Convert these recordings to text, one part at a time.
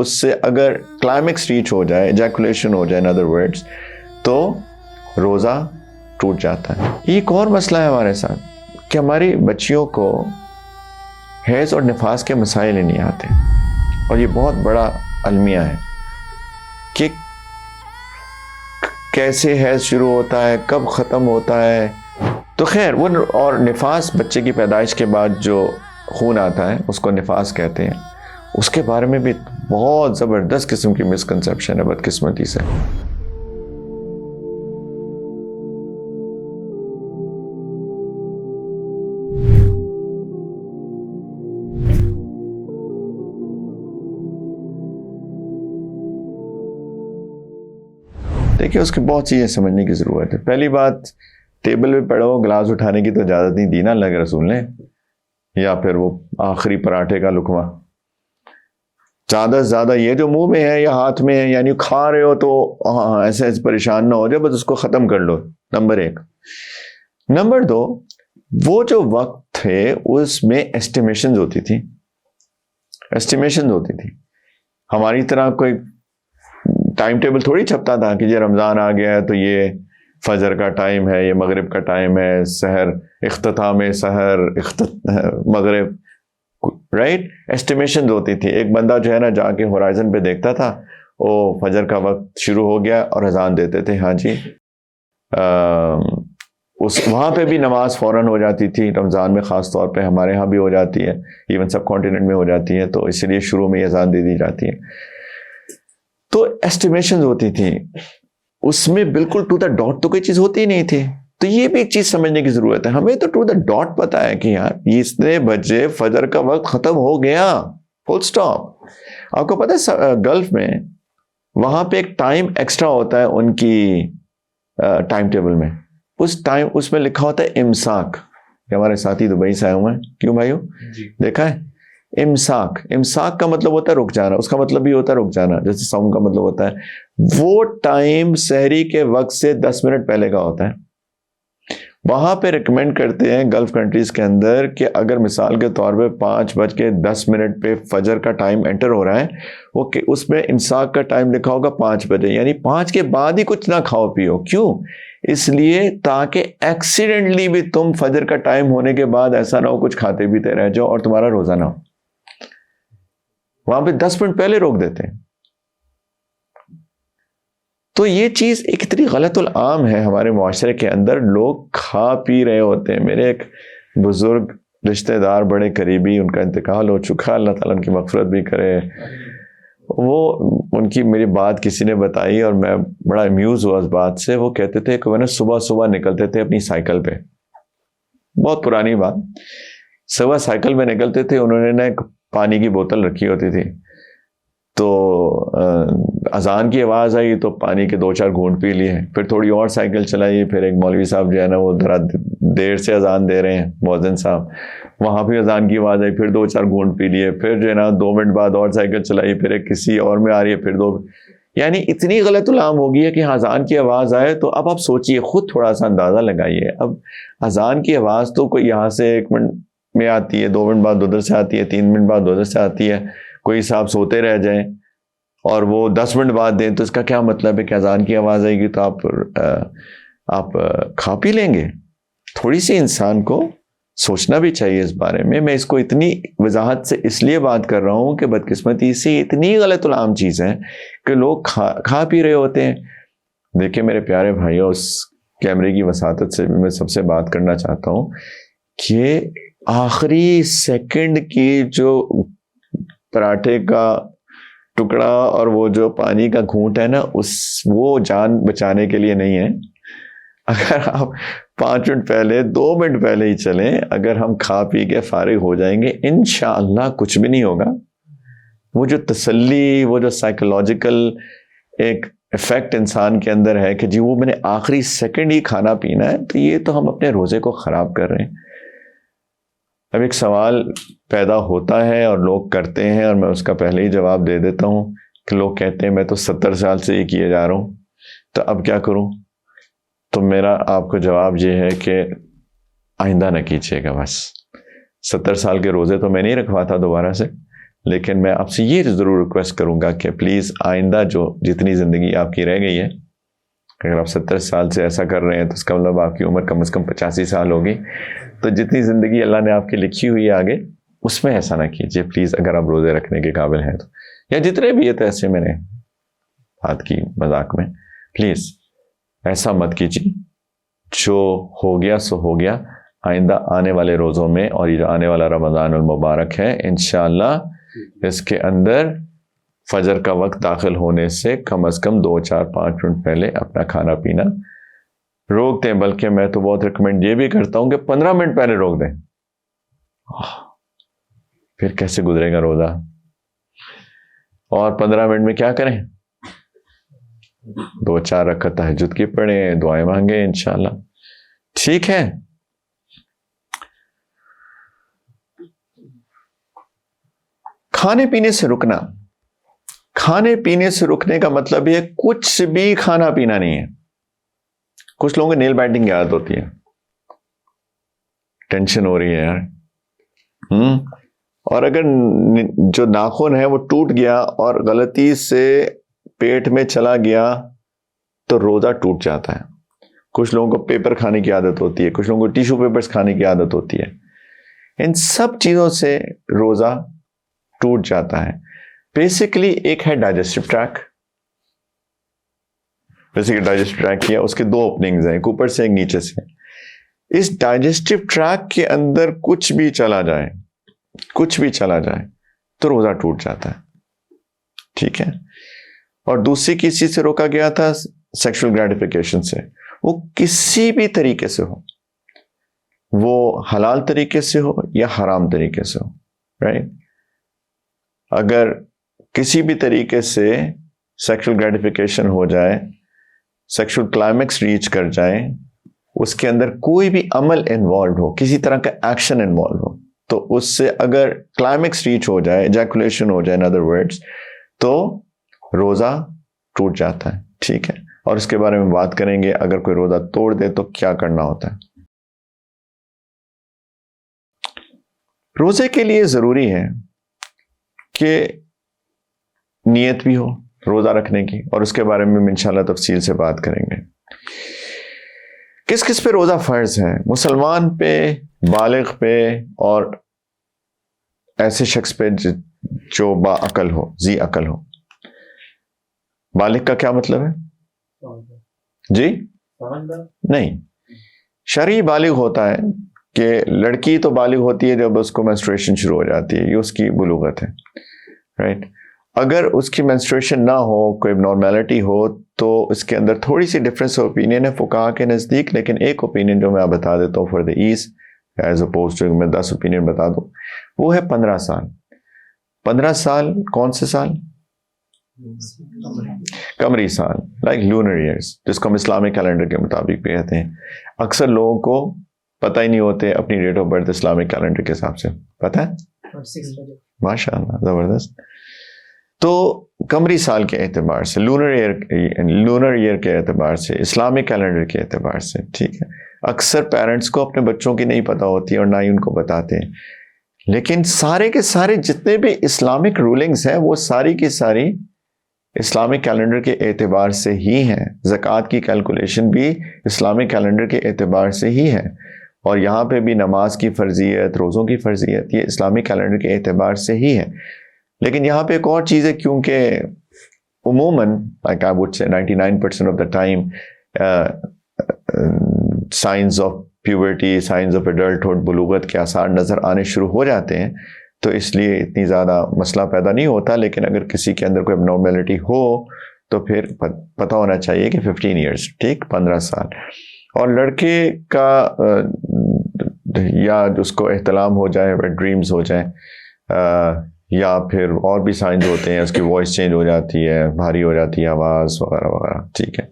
اس سے اگر climax reach ہو جائے, ایجیکولیشن ہو جائے ان ادر ورڈز, تو روزہ ٹوٹ جاتا ہے. ایک اور مسئلہ ہے ہمارے ساتھ کہ ہماری بچیوں کو حیض اور نفاس کے مسائل ہی نہیں آتے, اور یہ بہت بڑا المیہ ہے کہ کیسے حیض شروع ہوتا ہے, کب ختم ہوتا ہے. تو خیر وہ, اور نفاس بچے کی پیدائش کے بعد جو خون آتا ہے اس کو نفاس کہتے ہیں, اس کے بارے میں بھی بہت زبردست قسم کی مسکنسیپشن ہے بدقسمتی سے. دیکھیے اس کی بہت چیزیں سمجھنے کی ضرورت ہے. پہلی بات, ٹیبل پہ پڑا ہو گلاس اٹھانے کی تو اجازت نہیں دی نا اللہ کے رسول نے, یا پھر وہ آخری پراٹھے کا لقمہ. زیادہ سے زیادہ یہ جو منہ میں ہے یا ہاتھ میں ہے, یعنی کھا رہے ہو تو ایسے ایسے پریشان نہ ہو جائے, بس اس کو ختم کر لو. نمبر 1. نمبر 2, وہ جو وقت تھے اس میں ایسٹیمیشنز ہوتی تھی, ہماری طرح کوئی ٹائم ٹیبل تھوڑی چھپتا تھا کہ یہ رمضان آ گیا ہے تو یہ فجر کا ٹائم ہے, یہ مغرب کا ٹائم ہے, سحر, اختتام سحر, مغرب, رائٹ. ایسٹیمیشن ہوتی تھی. ایک بندہ جو ہے نا جا کے ہورائزن پہ دیکھتا تھا, وہ فجر کا وقت شروع ہو گیا اور اذان دیتے تھے, ہاں جی. وہاں پہ بھی نماز فوراً ہو جاتی تھی, رمضان میں خاص طور پہ, ہمارے ہاں بھی ہو جاتی ہے, ایون سب کانٹیننٹ میں ہو جاتی ہے, تو اس لیے شروع میں اذان دے دی جاتی ہے. تو ایسٹیمیشن ہوتی تھی, اس میں بالکل ٹو دا ڈاٹ تو کوئی چیز ہوتی ہی نہیں تھی. تو یہ بھی ایک چیز سمجھنے کی ضرورت ہے. ہمیں تو ٹو دا ڈاٹ پتا ہے کہ یار اتنے بجے فجر کا وقت ختم ہو گیا, فل سٹاپ. آپ کو پتا ہے گلف میں وہاں پہ ایک ٹائم ایکسٹرا ہوتا ہے ان کی ٹائم ٹیبل میں, اس میں لکھا ہوتا ہے امساک. ہمارے ساتھی دبئی سے آئے ہوئے ہیں, کیوں بھائیو دیکھا ہے؟ امساک کا مطلب ہوتا ہے رک جانا, اس کا مطلب بھی ہوتا ہے رک جانا, جیسے ساؤنڈ کا مطلب ہوتا ہے. وہ ٹائم سحری کے وقت سے 10 منٹ پہلے کا ہوتا ہے. وہاں پہ ریکمینڈ کرتے ہیں گلف کنٹریز کے اندر کہ اگر مثال کے طور پہ 5:10 پہ فجر کا ٹائم انٹر ہو رہا ہے, وہ کہ اس میں امساک کا ٹائم لکھا ہوگا 5 بجے, یعنی 5 کے بعد ہی کچھ نہ کھاؤ پیو. کیوں؟ اس لیے تاکہ ایکسیڈنٹلی بھی تم فجر کا ٹائم ہونے کے بعد ایسا نہ ہو کچھ کھاتے پیتے رہ جاؤ اور تمہارا روزہ نہ ہو. وہاں پہ 10 منٹ پہلے روک دیتے ہیں. تو یہ چیز ایک اتنی غلط العام ہے ہمارے معاشرے کے اندر. لوگ کھا پی رہے ہوتے ہیں. میرے ایک بزرگ رشتہ دار بڑے قریبی, ان کا انتقال ہو چکا, اللہ تعالیٰ ان کی مغفرت بھی کرے. وہ ان کی میری بات کسی نے بتائی اور میں بڑا امیوز ہوا اس بات سے. وہ کہتے تھے کہ وہ نا صبح نکلتے تھے اپنی سائیکل پہ, بہت پرانی بات, صبح سائیکل میں نکلتے تھے. انہوں نے نا ایک پانی کی بوتل رکھی ہوتی تھی, تو اذان کی آواز آئی تو پانی کے 2-4 گھونٹ پی لیے, پھر تھوڑی اور سائیکل چلائی. پھر ایک مولوی صاحب جو ہے نا وہ ذرا دیر سے اذان دے رہے ہیں, مؤذن صاحب, وہاں پہ اذان کی آواز آئی, پھر 2-4 گھونٹ پی لیے. پھر جو ہے نا 2 منٹ بعد اور سائیکل چلائی, پھر ایک کسی اور میں آ رہی ہے, پھر 2. یعنی اتنی غلط العام ہو گئی ہے کہ اذان کی آواز آئے تو اب آپ سوچئے, خود تھوڑا سا اندازہ لگائیے. اب اذان کی آواز تو کوئی یہاں سے 1 منٹ میں آتی ہے, 2 منٹ بعد ادھر سے آتی ہے, 3 منٹ بعد ادھر سے آتی ہے. کوئی صاحب سوتے رہ جائیں اور وہ 10 منٹ بعد دیں تو اس کا کیا مطلب ہے کہ اذان کی آواز آئے گی تو آپ کھا پی لیں گے؟ تھوڑی سی انسان کو سوچنا بھی چاہیے اس بارے میں. میں اس کو اتنی وضاحت سے اس لیے بات کر رہا ہوں کہ بدقسمتی سے اتنی غلط العام چیز ہے کہ لوگ کھا پی رہے ہوتے ہیں. دیکھیں میرے پیارے بھائیوں, اس کیمرے کی وساطت سے بھی میں سب سے بات کرنا چاہتا ہوں کہ آخری سیکنڈ کی جو پراٹھے کا ٹکڑا اور وہ جو پانی کا گھونٹ ہے نا, وہ جان بچانے کے لیے نہیں ہے. اگر آپ 5 منٹ پہلے 2 منٹ پہلے ہی چلیں, اگر ہم کھا پی کے فارغ ہو جائیں گے انشاءاللہ کچھ بھی نہیں ہوگا. وہ جو تسلی, وہ جو سائیکولوجیکل ایک ایفیکٹ انسان کے اندر ہے کہ جی وہ میں نے آخری سیکنڈ ہی کھانا پینا ہے, تو یہ تو ہم اپنے روزے کو خراب کر رہے ہیں. اب ایک سوال پیدا ہوتا ہے اور لوگ کرتے ہیں, اور میں اس کا پہلے ہی جواب دے دیتا ہوں کہ لوگ کہتے ہیں میں تو 70 سال سے یہ کیے جا رہا ہوں, تو اب کیا کروں؟ تو میرا آپ کو جواب یہ ہے کہ آئندہ نہ کیجیے گا. بس 70 سال کے روزے تو میں نہیں رکھواتا دوبارہ سے, لیکن میں آپ سے یہ ضرور ریکویسٹ کروں گا کہ پلیز آئندہ جو جتنی زندگی آپ کی رہ گئی ہے، اگر آپ 70 سال سے ایسا کر رہے ہیں تو اس کا مطلب آپ کی عمر کم از کم 85 سال ہوگی. تو جتنی زندگی اللہ نے آپ کی لکھی ہوئی ہے آگے، اس میں ایسا نہ کیجیے پلیز، اگر آپ روزے رکھنے کے قابل ہیں تو، یا جتنے بھی یہ تو ایسے میں نے بات کی مذاق میں، پلیز ایسا مت کیجیے. جو ہو گیا سو ہو گیا. آئندہ آنے والے روزوں میں اور یہ جو آنے والا رمضان المبارک ہے، انشاءاللہ اس کے اندر فجر کا وقت داخل ہونے سے کم از کم 2 4 5 منٹ پہلے اپنا کھانا پینا روک دیں. بلکہ میں تو بہت ریکمینڈ یہ بھی کرتا ہوں کہ 15 منٹ پہلے روک دیں. پھر کیسے گزرے گا روزہ؟ اور 15 منٹ میں کیا کریں؟ 2 4 رکعت تہجد کی پڑھیں، دعائیں مانگیں انشاءاللہ. ٹھیک ہے. کھانے پینے سے رکنا. کھانے پینے سے رکنے کا مطلب یہ کچھ بھی کھانا پینا نہیں ہے. کچھ لوگوں کو نیل بائٹنگ کی عادت ہوتی ہے، ٹینشن ہو رہی ہے یار، اور اگر جو ناخن ہے وہ ٹوٹ گیا اور غلطی سے پیٹ میں چلا گیا تو روزہ ٹوٹ جاتا ہے. کچھ لوگوں کو پیپر کھانے کی عادت ہوتی ہے، کچھ لوگوں کو ٹیشو پیپرز کھانے کی عادت ہوتی ہے. ان سب چیزوں سے روزہ ٹوٹ جاتا ہے. بیسیکلی ایک ہے digestive track. Basically digestive track کیا، اس کے 2 اوپننگز ہیں، ایک اوپر سے ایک نیچے سے. اس ڈائجسٹو ٹریک کے اندر کچھ بھی چلا جائے تو روزہ ٹوٹ جاتا ہے. ٹھیک ہے. اور دوسری کس چیز سے روکا گیا تھا؟ سیکشل گریٹیفیکیشن سے. وہ کسی بھی طریقے سے ہو، وہ حلال طریقے سے ہو یا حرام طریقے سے ہو، رائٹ؟ اگر کسی بھی طریقے سے سیکشل گریٹیفیکیشن ہو جائے، سیکشل کلائمیکس ریچ کر جائے، اس کے اندر کوئی بھی عمل انوالوڈ ہو، کسی طرح کا ایکشن انوالو ہو، تو اس سے اگر کلائمیکس ریچ ہو جائے، ایجیکولیشن ہو جائے، in other words، تو روزہ ٹوٹ جاتا ہے. ٹھیک ہے. اور اس کے بارے میں بات کریں گے، اگر کوئی روزہ توڑ دے تو کیا کرنا ہوتا ہے. روزے کے لیے ضروری ہے کہ نیت بھی ہو روزہ رکھنے کی، اور اس کے بارے میں انشاءاللہ تفصیل سے بات کریں گے. کس کس پہ روزہ فرض ہے؟ مسلمان پہ، بالغ پہ، اور ایسے شخص پہ جو با عقل ہو، ذی عقل ہو. بالغ کا کیا مطلب ہے؟ جی نہیں، شرعی بالغ ہوتا ہے کہ لڑکی تو بالغ ہوتی ہے جب اس کو menstruation شروع ہو جاتی ہے، یہ اس کی بلوغت ہے، رائٹ؟ اگر اس کی menstruation نہ ہو، کوئی نارمیلٹی ہو، تو اس کے اندر تھوڑی سی ڈفرینس اوپینین ہے فقہاء کے نزدیک. لیکن ایک اوپینین جو میں آپ بتا دیتا ہوں for the as as oppose to میں 10 اوپینین بتا دوں، وہ ہے 15 سال. 15 سال کون سے سال؟ قمری سال، لائک لونر ایئرس، جس کو ہم اسلامک کیلنڈر کے مطابق بھی کہتے ہیں. اکثر لوگوں کو پتہ ہی نہیں ہوتے اپنی date of birth Islamic calendar کے حساب سے. پتہ ہے؟ ماشاء اللہ، زبردست. تو قمری سال کے اعتبار سے، لونر ایئر کے اعتبار سے، اسلامک کیلنڈر کے اعتبار سے، ٹھیک ہے. اکثر پیرنٹس کو اپنے بچوں کی نہیں پتہ ہوتی اور نہ ہی ان کو بتاتے ہیں. لیکن سارے کے سارے جتنے بھی اسلامک رولنگز ہیں وہ ساری کی ساری اسلامک کیلنڈر کے اعتبار سے ہی ہیں. زکوٰۃ کی کیلکولیشن بھی اسلامک کیلنڈر کے اعتبار سے ہی ہے. اور یہاں پہ بھی نماز کی فرضیت، روزوں کی فرضیت، یہ اسلامک کیلنڈر کے اعتبار سے ہی ہے. لیکن یہاں پہ ایک اور چیز ہے، کیونکہ عموماً like I would say 99% of the time signs of puberty، signs of adulthood، بلوغت کے آثار نظر آنے شروع ہو جاتے ہیں، تو اس لیے اتنی زیادہ مسئلہ پیدا نہیں ہوتا. لیکن اگر کسی کے اندر کوئی abnormality ہو تو پھر پتہ ہونا چاہیے کہ 15 ایئرس، ٹھیک، 15 سال. اور لڑکے کا یا اس کو احتلام ہو جائے، ڈریمز ہو جائیں، یا پھر اور بھی سائنز ہوتے ہیں، اس کی وائس چینج ہو جاتی ہے، بھاری ہو جاتی ہے آواز وغیرہ وغیرہ، ٹھیک ہے.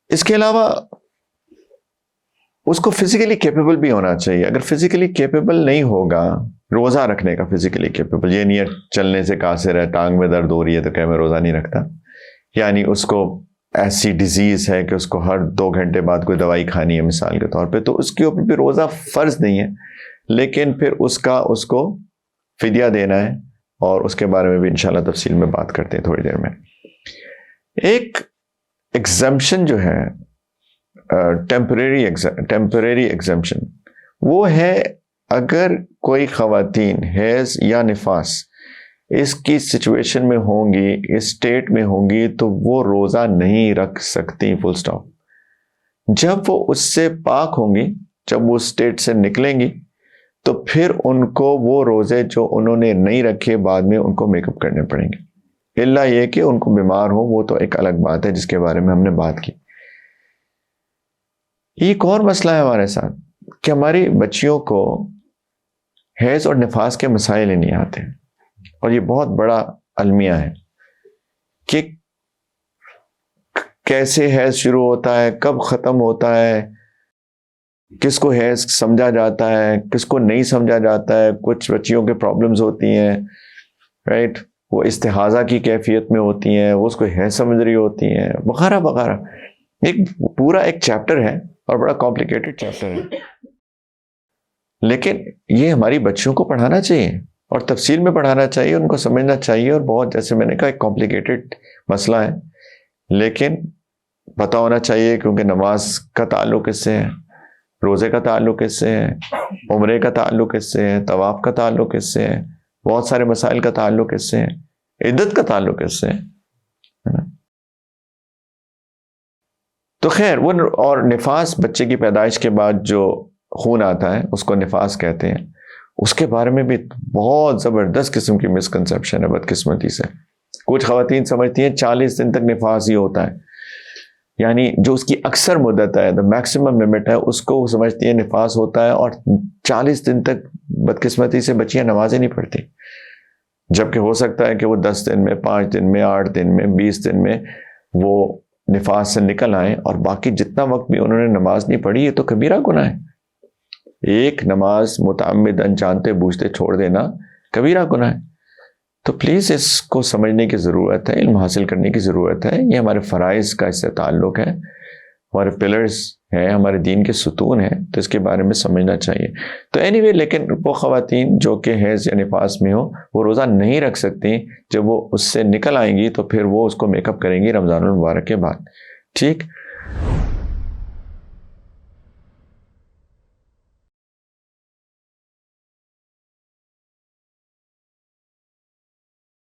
اس کے علاوہ اس کو فزیکلی کیپیبل بھی ہونا چاہیے. اگر فزیکلی کیپیبل نہیں ہوگا روزہ رکھنے کا، فزیکلی کیپیبل، یہ نہیں ہے چلنے سے قاصر ہے، ٹانگ میں درد ہو رہی ہے تو کہ میں روزہ نہیں رکھتا. یعنی اس کو ایسی ڈیزیز ہے کہ اس کو ہر 2 گھنٹے بعد کوئی دوائی کھانی ہے مثال کے طور پہ، تو اس کے اوپر بھی روزہ فرض نہیں ہے، لیکن پھر اس کو فدیہ دینا ہے، اور اس کے بارے میں بھی انشاءاللہ تفصیل میں بات کرتے ہیں تھوڑی دیر میں۔ ایک ایگزمپشن جو ہے ٹیمپریری ایگزمپشن، وہ ہے اگر کوئی خواتین حیض یا نفاس اس کی سچویشن میں ہوں گی، اس اسٹیٹ میں ہوں گی، تو وہ روزہ نہیں رکھ سکتی، فل سٹاپ۔ جب وہ اس سے پاک ہوں گی، جب وہ اسٹیٹ سے نکلیں گی، تو پھر ان کو وہ روزے جو انہوں نے نہیں رکھے بعد میں ان کو میک اپ کرنے پڑیں گے، الا یہ کہ ان کو بیمار ہو، وہ تو ایک الگ بات ہے جس کے بارے میں ہم نے بات کی۔ ایک اور مسئلہ ہے ہمارے ساتھ کہ ہماری بچیوں کو حیض اور نفاس کے مسائل ہی نہیں آتے، اور یہ بہت بڑا المیہ ہے کہ کیسے حیض شروع ہوتا ہے، کب ختم ہوتا ہے، کس کو حیض سمجھا جاتا ہے، کس کو نہیں سمجھا جاتا ہے۔ کچھ بچیوں کے پرابلمز ہوتی ہیں، رائٹ، وہ استحاضہ کی کیفیت میں ہوتی ہیں، وہ اس کو حیض سمجھ رہی ہوتی ہیں، وغیرہ وغیرہ۔ پورا ایک چیپٹر ہے اور بڑا کمپلیکیٹڈ چیپٹر ہے، لیکن یہ ہماری بچیوں کو پڑھانا چاہیے اور تفصیل میں پڑھانا چاہیے، ان کو سمجھنا چاہیے، اور بہت، جیسے میں نے کہا، ایک کمپلیکیٹڈ مسئلہ ہے، لیکن پتہ ہونا چاہیے، کیونکہ نماز کا تعلق اس سے ہے، روزے کا تعلق اس سے ہے، عمرے کا تعلق اس سے ہے، طواف کا تعلق اس سے ہے، بہت سارے مسائل کا تعلق اس سے ہے، عدت کا تعلق اس سے ہے۔ تو خیر، وہ اور نفاس، بچے کی پیدائش کے بعد جو خون آتا ہے اس کو نفاس کہتے ہیں، اس کے بارے میں بھی بہت زبردست قسم کی مسکنسیپشن ہے بدقسمتی سے۔ کچھ خواتین سمجھتی ہیں 40 دن تک نفاس ہی ہوتا ہے، یعنی جو اس کی اکثر مدت ہے، the maximum limit ہے، اس کو سمجھتی ہیں نفاس ہوتا ہے، اور 40 دن تک بدقسمتی سے بچیاں نمازیں نہیں پڑھتی، جبکہ ہو سکتا ہے کہ وہ 10 دن میں، 5 دن میں، 8 دن میں، 20 دن میں وہ نفاس سے نکل آئیں، اور باقی جتنا وقت بھی انہوں نے نماز نہیں پڑھی، یہ تو کبیرہ گناہ ہے۔ ایک نماز متعمداً جانتے بوجھتے چھوڑ دینا کبیرہ گناہ ہے۔ تو پلیز اس کو سمجھنے کی ضرورت ہے، علم حاصل کرنے کی ضرورت ہے، یہ ہمارے فرائض کا اس سے تعلق ہے، ہمارے پلرز ہیں، ہمارے دین کے ستون ہیں، تو اس کے بارے میں سمجھنا چاہیے۔ تو اینی وے، لیکن وہ خواتین جو کہ حیض یا نفاس میں ہو، وہ روزہ نہیں رکھ سکتی، جب وہ اس سے نکل آئیں گی تو پھر وہ اس کو میک اپ کریں گی رمضان المبارک کے بعد، ٹھیک۔